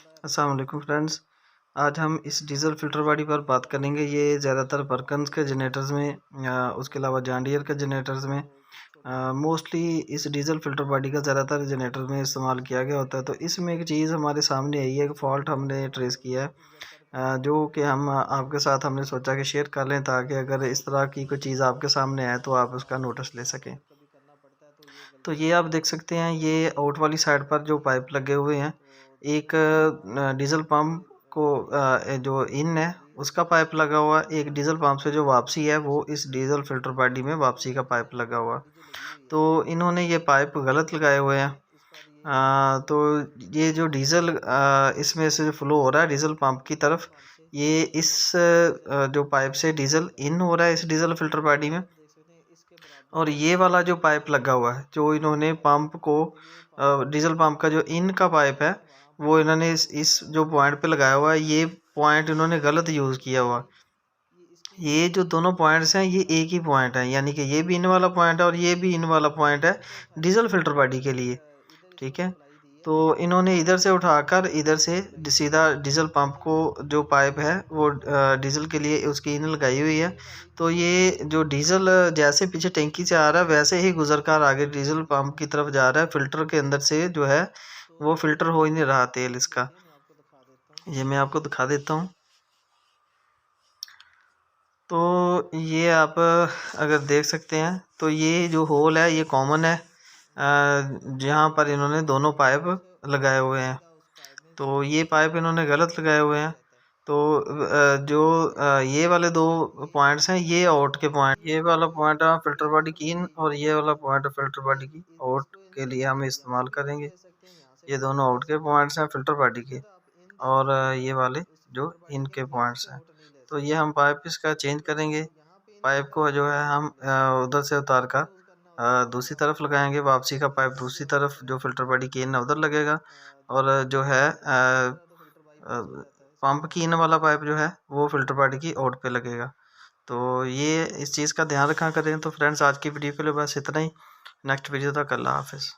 अस्सलाम वालेकुम फ्रेंड्स। आज हम इस डीज़ल फ़िल्टर बॉडी पर बात करेंगे। ये ज़्यादातर परकन्स के जनरेटर्स में उसके अलावा जॉन डियर के जनरेटर्स में मोस्टली इस डीज़ल फ़िल्टर बॉडी का ज़्यादातर जनरेटर में इस्तेमाल किया गया होता है। तो इसमें एक चीज़ हमारे सामने आई है, एक फ़ॉल्ट हमने ट्रेस किया है, जो कि हम आपके साथ हमने सोचा कि शेयर कर लें, ताकि अगर इस तरह की कोई चीज़ आपके सामने आए तो आप उसका नोटिस ले सकें। तो ये आप देख सकते हैं, ये आउट वाली साइड पर जो पाइप लगे हुए हैं, एक डीज़ल पंप को जो इन है उसका पाइप लगा हुआ है, एक डीज़ल पंप से जो वापसी है वो इस डीज़ल फ़िल्टर बॉडी में वापसी का पाइप लगा हुआ है। तो इन्होंने ये पाइप गलत लगाए हुए हैं। तो ये जो डीज़ल इसमें से जो फ़्लो हो रहा है डीज़ल पंप की तरफ, ये इस जो पाइप से डीज़ल इन हो रहा है इस डीज़ल फ़िल्टर बॉडी में, और ये वाला जो पाइप लगा हुआ है, जो इन्होंने पंप को डीज़ल पंप का जो इन का पाइप है, वो इन्होंने इस जो पॉइंट पे लगाया हुआ है, ये पॉइंट इन्होंने गलत यूज़ किया हुआ। ये जो दोनों पॉइंट्स हैं, ये एक ही पॉइंट है, यानी कि ये भी इन वाला पॉइंट है और ये भी इन वाला पॉइंट है डीज़ल फ़िल्टर बॉडी के लिए, ठीक है। तो इन्होंने इधर से उठाकर इधर से सीधा डीज़ल पंप को जो पाइप है वो डीज़ल के लिए उसकी इन लगाई हुई है। तो ये जो डीज़ल जैसे पीछे टैंकी से आ रहा है, वैसे ही गुजर कर आगे डीज़ल पंप की तरफ जा रहा है। फ़िल्टर के अंदर से जो है वो फ़िल्टर हो ही नहीं रहा तेल इसका। ये मैं आपको दिखा देता हूँ। तो ये आप अगर देख सकते हैं, तो ये जो होल है ये कॉमन है, जहाँ पर इन्होंने दोनों पाइप लगाए हुए हैं। तो ये पाइप इन्होंने गलत लगाए हुए हैं। तो जो ये वाले दो पॉइंट्स हैं, ये आउट के पॉइंट, ये वाला पॉइंट है फ़िल्टर बॉडी की इन, और ये वाला पॉइंट फ़िल्टर बॉडी की आउट के लिए हम इस्तेमाल करेंगे। ये दोनों आउट के पॉइंट्स हैं फ़िल्टर बॉडी के, और ये वाले जो इन के पॉइंट्स हैं। तो ये हम पाइप इसका चेंज करेंगे। पाइप को जो है हम उधर से उतार कर दूसरी तरफ लगाएंगे। वापसी का पाइप दूसरी तरफ जो फ़िल्टर बॉडी की इन उधर लगेगा, और जो है पंप की इन वाला पाइप जो है वो फ़िल्टर बॉडी की आउट पे लगेगा। तो ये इस चीज़ का ध्यान रखा करें। तो फ्रेंड्स, आज की वीडियो के लिए बस इतना ही। नेक्स्ट वीडियो तक अल्लाह हाफ़िज़।